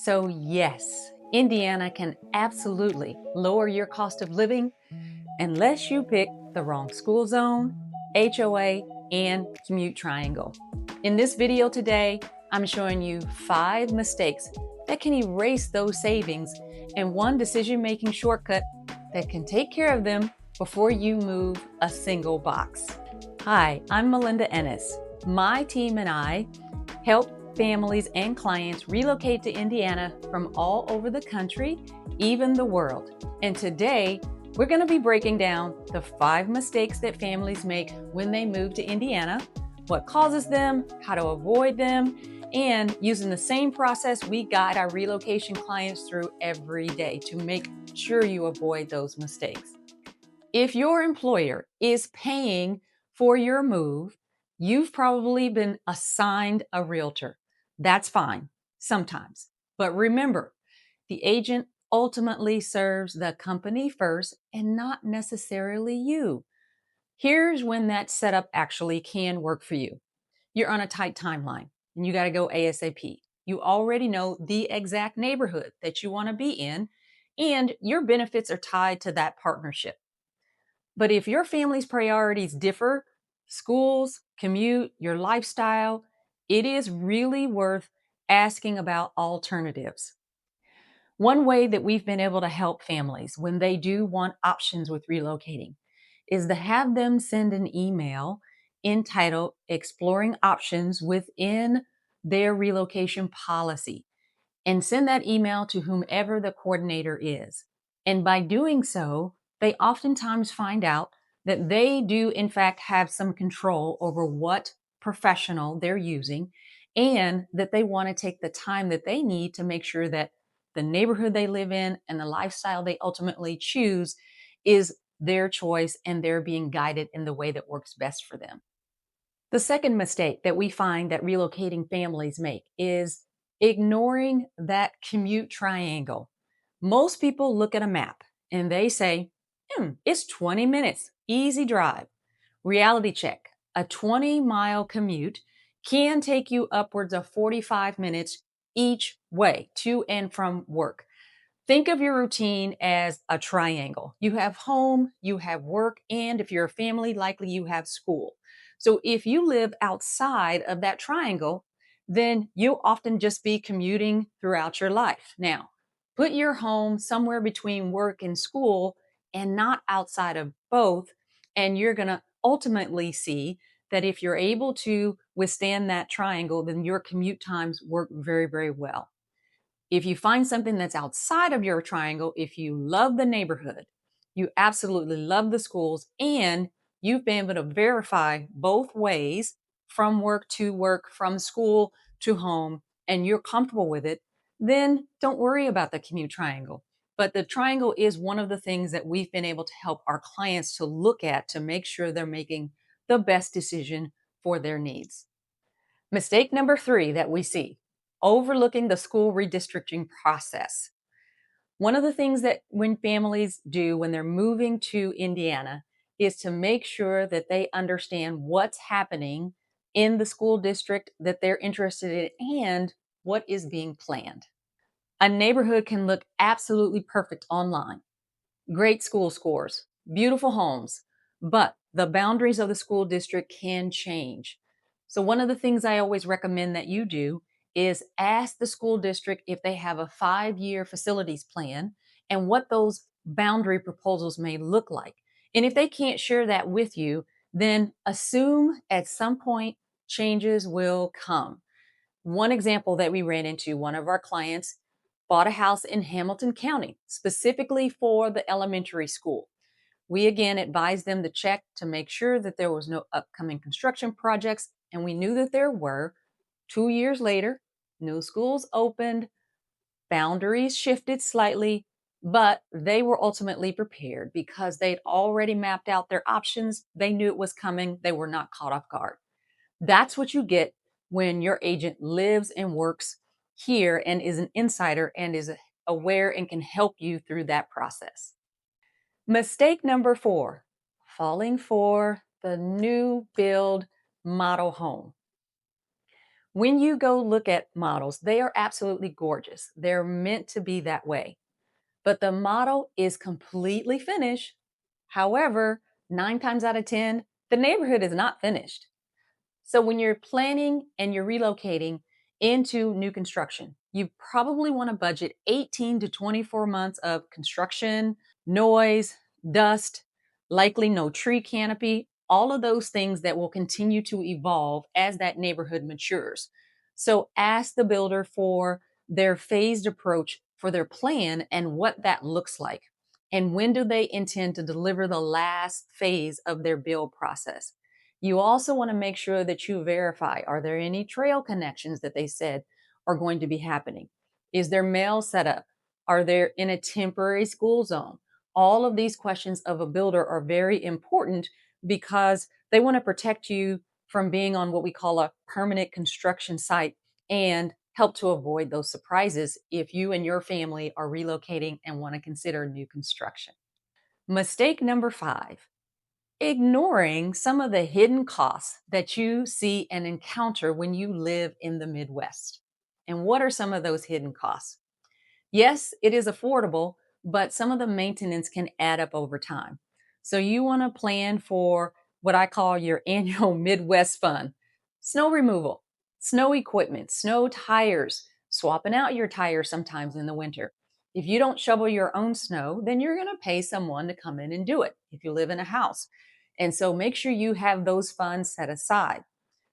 So, yes, Indiana can absolutely lower your cost of living unless you pick the wrong school zone, HOA, and commute triangle. In this video today, I'm showing you 5 mistakes that can erase those savings and one decision-making shortcut that can take care of them before you move a single box. Hi, I'm Melinda Ennis. My team and I help families and clients relocate to Indiana from all over the country, even the world. And today, we're going to be breaking down the 5 mistakes that families make when they move to Indiana, what causes them, how to avoid them, and using the same process we guide our relocation clients through every day to make sure you avoid those mistakes. If your employer is paying for your move, you've probably been assigned a realtor. That's fine, sometimes. But remember, the agent ultimately serves the company first and not necessarily you. Here's when that setup actually can work for you. You're on a tight timeline and you got to go ASAP. You already know the exact neighborhood that you want to be in, and your benefits are tied to that partnership. But if your family's priorities differ, schools, commute, your lifestyle, it is really worth asking about alternatives. One way that we've been able to help families when they do want options with relocating is to have them send an email entitled Exploring Options within their relocation policy and send that email to whomever the coordinator is. And by doing so, they oftentimes find out that they do, in fact, have some control over what professional they're using and that they want to take the time that they need to make sure that the neighborhood they live in and the lifestyle they ultimately choose is their choice and they're being guided in the way that works best for them. The second mistake that we find that relocating families make is ignoring that commute triangle. Most people look at a map and they say, it's 20 minutes, easy drive. Reality check, a 20-mile commute can take you upwards of 45 minutes each way to and from work. Think of your routine as a triangle. You have home, you have work, and if you're a family, likely you have school. So if you live outside of that triangle, then you'll often just be commuting throughout your life. Now, put your home somewhere between work and school and not outside of both, and you're going to ultimately see that if you're able to withstand that triangle, then your commute times work very, very well. If you find something that's outside of your triangle, if you love the neighborhood, you absolutely love the schools, and you've been able to verify both ways from work, from school to home, and you're comfortable with it, then don't worry about the commute triangle. But the triangle is one of the things that we've been able to help our clients to look at to make sure they're making the best decision for their needs. Mistake number 3 that we see, overlooking the school redistricting process. One of the things that when families do when they're moving to Indiana is to make sure that they understand what's happening in the school district that they're interested in and what is being planned. A neighborhood can look absolutely perfect online. Great school scores, beautiful homes, but the boundaries of the school district can change. So one of the things I always recommend that you do is ask the school district if they have a 5-year facilities plan and what those boundary proposals may look like. And if they can't share that with you, then assume at some point changes will come. One example that we ran into, one of our clients bought a house in Hamilton County, specifically for the elementary school. We again advised them to check to make sure that there was no upcoming construction projects, and we knew that there were. 2 years later, new schools opened, boundaries shifted slightly, but they were ultimately prepared because they'd already mapped out their options. They knew it was coming. They were not caught off guard. That's what you get when your agent lives and works here and is an insider and is aware and can help you through that process. Mistake number 4, falling for the new build model home. When you go look at models, they are absolutely gorgeous. They're meant to be that way. But the model is completely finished. However, 9 times out of 10, the neighborhood is not finished. So when you're planning and you're relocating into new construction, you probably want to budget 18 to 24 months of construction, noise, dust, likely no tree canopy, all of those things that will continue to evolve as that neighborhood matures. So ask the builder for their phased approach for their plan and what that looks like. And when do they intend to deliver the last phase of their build process? You also want to make sure that you verify, are there any trail connections that they said are going to be happening? Is there mail set up? Are there in a temporary school zone? All of these questions of a builder are very important because they want to protect you from being on what we call a permanent construction site and help to avoid those surprises if you and your family are relocating and want to consider new construction. Mistake number 5: ignoring some of the hidden costs that you see and encounter when you live in the Midwest. And what are some of those hidden costs? Yes, it is affordable, but some of the maintenance can add up over time. So you want to plan for what I call your annual Midwest fun: snow removal, snow equipment, snow tires, swapping out your tires sometimes in the winter. If you don't shovel your own snow, then you're going to pay someone to come in and do it if you live in a house. And so make sure you have those funds set aside.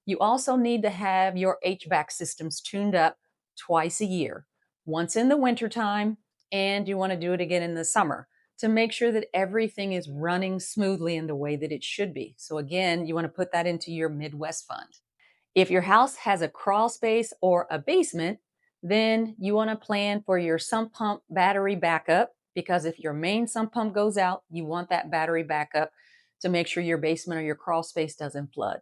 You also need to have your HVAC systems tuned up twice a year, once in the wintertime, and you want to do it again in the summer to make sure that everything is running smoothly in the way that it should be. So, again, you want to put that into your Midwest fund. If your house has a crawl space or a basement, then you want to plan for your sump pump battery backup, because if your main sump pump goes out, you want that battery backup to make sure your basement or your crawl space doesn't flood.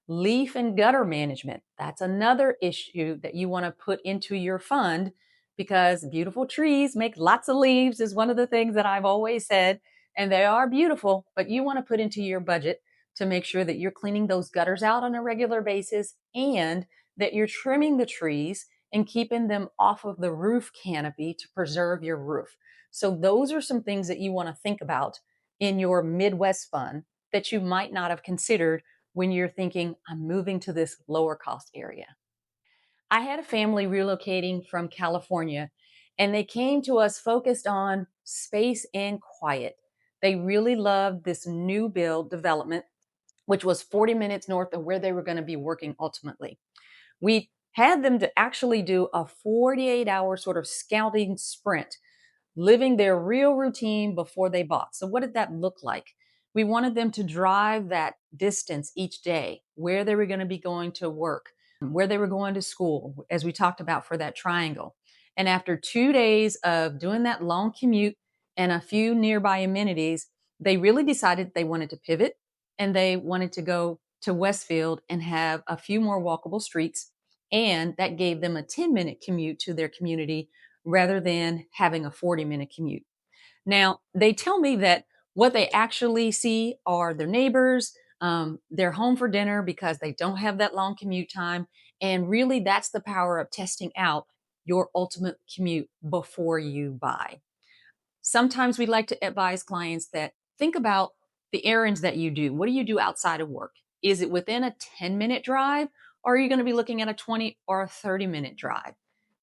Leaf and gutter management. That's another issue that you want to put into your fund, because beautiful trees make lots of leaves, is one of the things that I've always said. And they are beautiful, but you want to put into your budget to make sure that you're cleaning those gutters out on a regular basis and that you're trimming the trees and keeping them off of the roof canopy to preserve your roof. So, those are some things that you want to think about in your Midwest fund that you might not have considered when you're thinking, I'm moving to this lower cost area. I had a family relocating from California, and they came to us focused on space and quiet. They really loved this new build development, which was 40 minutes north of where they were going to be working ultimately. We had them to actually do a 48-hour sort of scouting sprint, living their real routine before they bought. So, what did that look like? We wanted them to drive that distance each day, where they were going to be going to work, where they were going to school, as we talked about for that triangle. And after 2 days of doing that long commute and a few nearby amenities, they really decided they wanted to pivot and they wanted to go to Westfield and have a few more walkable streets. And that gave them a 10-minute commute to their community rather than having a 40-minute commute. Now, they tell me that what they actually see are their neighbors, they're home for dinner because they don't have that long commute time. And really, that's the power of testing out your ultimate commute before you buy. Sometimes we like to advise clients that think about the errands that you do. What do you do outside of work? Is it within a 10-minute drive, or are you going to be looking at a 20 or a 30-minute drive?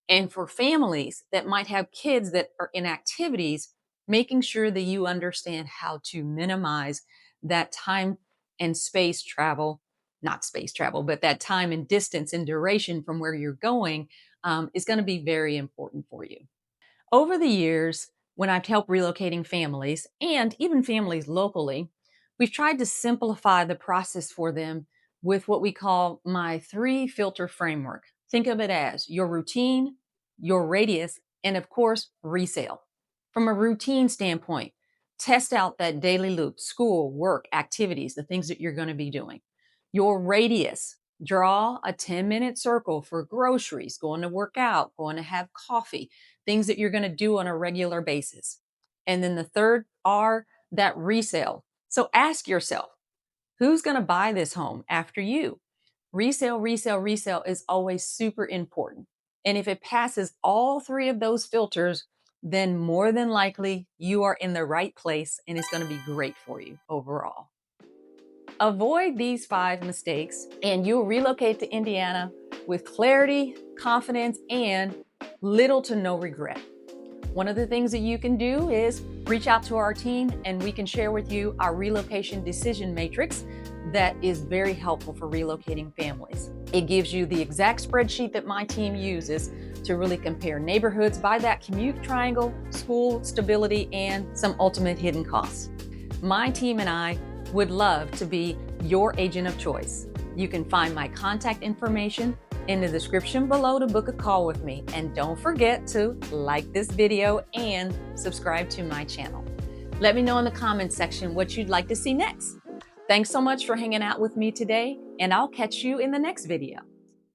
And for families that might have kids that are in activities, making sure that you understand how to minimize that time and space travel, not space travel, but that time and distance and duration from where you're going, is going to be very important for you. Over the years, when I've helped relocating families and even families locally, we've tried to simplify the process for them with what we call my 3 filter framework. Think of it as your routine, your radius, and of course, resale. From a routine standpoint, test out that daily loop: school, work, activities, the things that you're going to be doing. Your radius: draw a 10-minute circle for groceries, going to work out, going to have coffee, things that you're going to do on a regular basis. And then the third R, that resale. So ask yourself, who's going to buy this home after you? Resale, resale, resale is always super important. And if it passes all three of those filters, then more than likely you are in the right place and it's going to be great for you overall. Avoid these 5 mistakes and you'll relocate to Indiana with clarity, confidence, and little to no regret. One of the things that you can do is reach out to our team and we can share with you our relocation decision matrix that is very helpful for relocating families. It gives you the exact spreadsheet that my team uses to really compare neighborhoods by that commute triangle, school stability, and some ultimate hidden costs. My team and I would love to be your agent of choice. You can find my contact information in the description below to book a call with me. And don't forget to like this video and subscribe to my channel. Let me know in the comments section what you'd like to see next. Thanks so much for hanging out with me today, and I'll catch you in the next video.